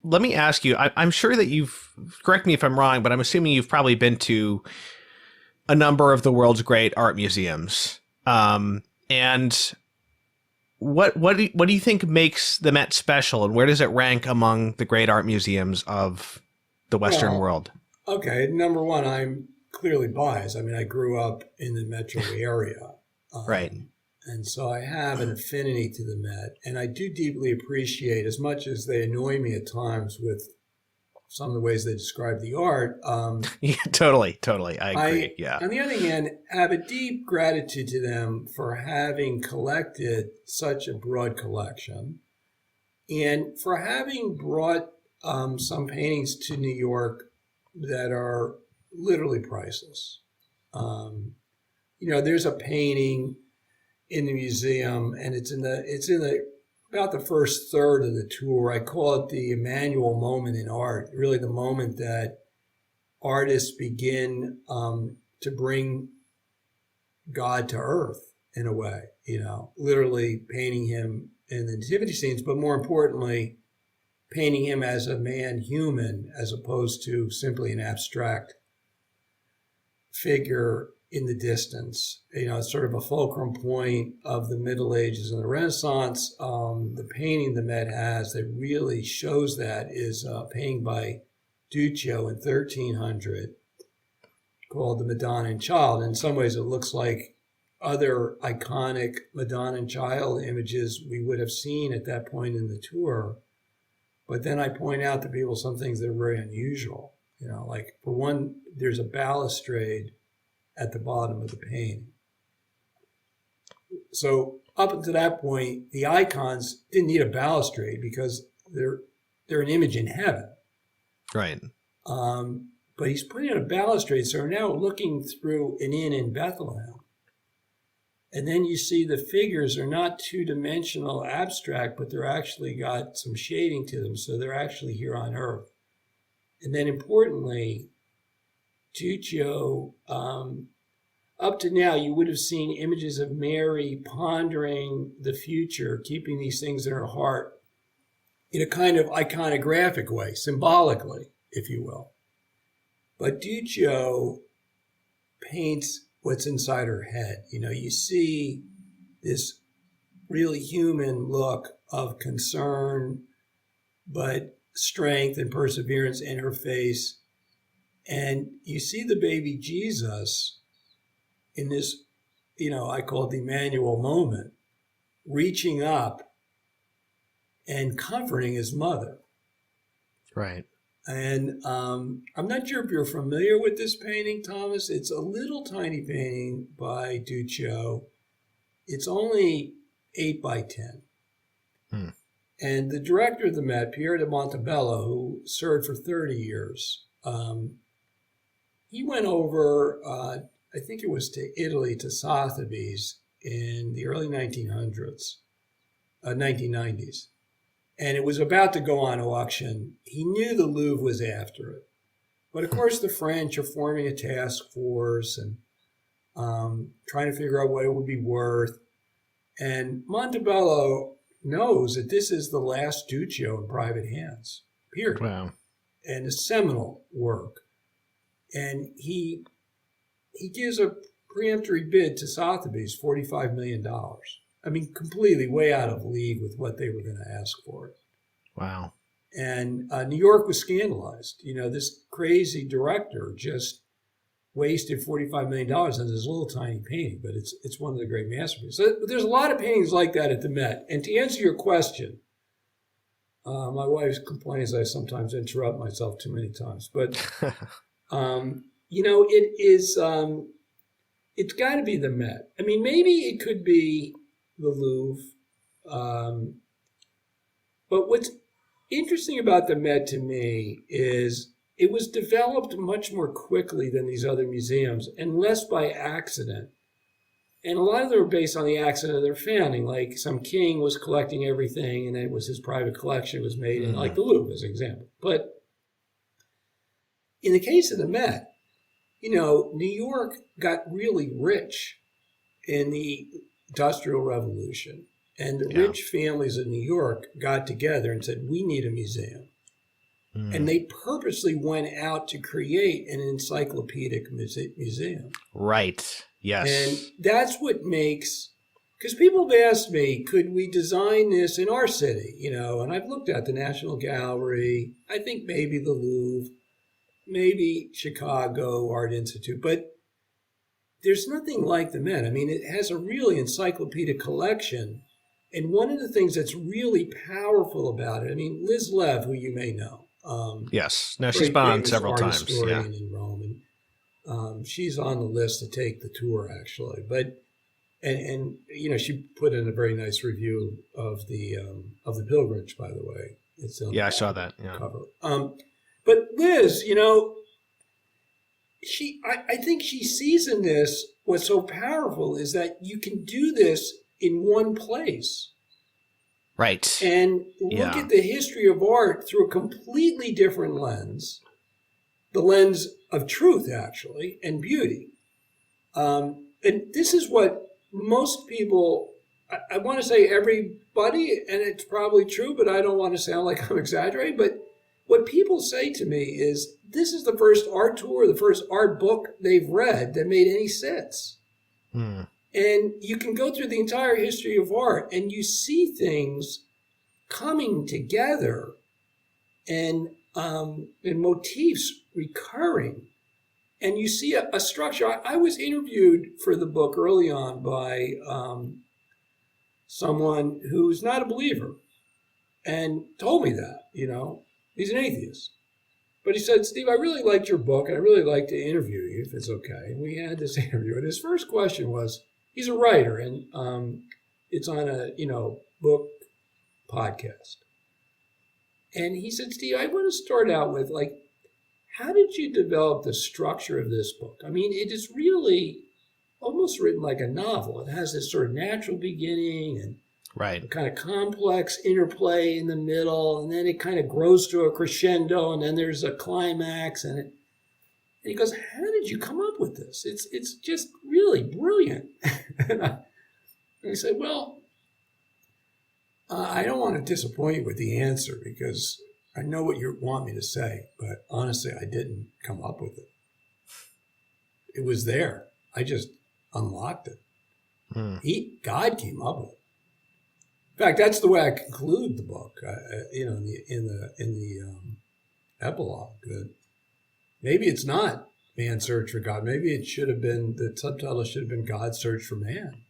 let me ask you, I'm sure that correct me if I'm wrong, but I'm assuming you've probably been to a number of the world's great art museums. And what do you think makes the Met special, and where does it rank among the great art museums of the Western Well, world? okay. Number one, I'm clearly biased. I mean, I grew up in the metro area. Right. And so I have an affinity to the Met. And I do deeply appreciate, as much as they annoy me at times with some of the ways they describe the art, Yeah, totally. I I, agree. Yeah. on the other hand, have a deep gratitude to them for having collected such a broad collection and for having brought some paintings to New York that are literally priceless. Um, there's a painting in the museum, and it's in the about the first third of the tour. I call it the Emmanuel moment in art. Really, the moment that artists begin to bring God to earth in a way. Literally painting him in the nativity scenes, but more importantly, painting him as a man human as opposed to simply an abstract figure in the distance. It's sort of a fulcrum point of the Middle Ages and the Renaissance. The painting the Met has that really shows that is a painting by Duccio in 1300 called the Madonna and Child. In some ways, it looks like other iconic Madonna and Child images we would have seen at that point in the tour. But then I point out to people some things that are very unusual. Like for one, there's a balustrade at the bottom of the painting. So up until that point, the icons didn't need a balustrade because they're an image in heaven. Right. But he's putting on a balustrade, so we're now looking through an inn in Bethlehem. And then you see the figures are not two-dimensional abstract, but they're actually got some shading to them, so they're actually here on earth. And then importantly, Duccio, up to now, you would have seen images of Mary pondering the future, keeping these things in her heart in a kind of iconographic way, symbolically, if you will. But Duccio paints what's inside her head. You see this really human look of concern, but strength and perseverance in her face. And you see the baby Jesus in this, I call it the Emmanuel moment, reaching up and comforting his mother. Right. And I'm not sure if you're familiar with this painting, Thomas. It's a little tiny painting by Duccio. It's only 8 by 10. Hmm. And the director of the Met, Piero de Montebello, who served for 30 years, he went over, I think it was to Italy, to Sotheby's in the early 1990s. And it was about to go on auction. He knew the Louvre was after it. But of course, the French are forming a task force and trying to figure out what it would be worth. And Montebello knows that this is the last Duccio in private hands, period. Wow. And a seminal work. And he gives a preemptory bid to Sotheby's, $45 million. I mean, completely way out of league with what they were going to ask for it. Wow. And New York was scandalized. This crazy director just wasted $45 million on this little tiny painting, but it's one of the great masterpieces. So there's a lot of paintings like that at the Met. And to answer your question, my wife complains I sometimes interrupt myself too many times, but it is. It's got to be the Met. I mean, maybe it could be the Louvre. But what's interesting about the Met to me is it was developed much more quickly than these other museums and less by accident. And a lot of them are based on the accident of their founding, like some king was collecting everything and it was his private collection was made in, like the Louvre as an example. But in the case of the Met, New York got really rich in the Industrial Revolution. And the rich families of New York got together and said, we need a museum. And they purposely went out to create an encyclopedic museum. Right. Yes. And that's what makes, because people have asked me, could we design this in our city? And I've looked at the National Gallery, I think maybe the Louvre, maybe Chicago Art Institute, but there's nothing like the Met. I mean, it has a really encyclopedic collection. And one of the things that's really powerful about it, I mean, Liz Lev, who you may know. Yes. No, she's been on several times. Yeah. In Rome. And she's on the list to take the tour, actually. But and she put in a very nice review of the Pilgrimage, by the way. It's on I saw that. Yeah. cover. But Liz, I think she sees in this what's so powerful is that you can do this in one place. Right. And look at the history of art through a completely different lens, the lens of truth, actually, and beauty. And this is what most people, I want to say everybody, and it's probably true, but I don't want to sound like I'm exaggerating, but what people say to me is this is the first art tour, the first art book they've read that made any sense. And you can go through the entire history of art and you see things coming together and motifs recurring. And you see a structure. I was interviewed for the book early on by someone who's not a believer and told me that, he's an atheist. But he said, Steve, I really liked your book and I really like to interview you if it's okay. And we had this interview. And his first question was, he's a writer and it's on a, book podcast. And he said, Steve, I want to start out with how did you develop the structure of this book? I mean, it is really almost written like a novel. It has this sort of natural beginning and a kind of complex interplay in the middle, and then it kind of grows to a crescendo, and then there's a climax. And he goes, how did you come up with this? It's just really brilliant. And I said, well, I don't want to disappoint you with the answer because I know what you want me to say, but honestly, I didn't come up with it. It was there. I just unlocked it. God came up with it. In fact, that's the way I conclude the book. In the epilogue, that maybe it's not Man's Search for God. Maybe it should have been, the subtitle should have been God's Search for Man.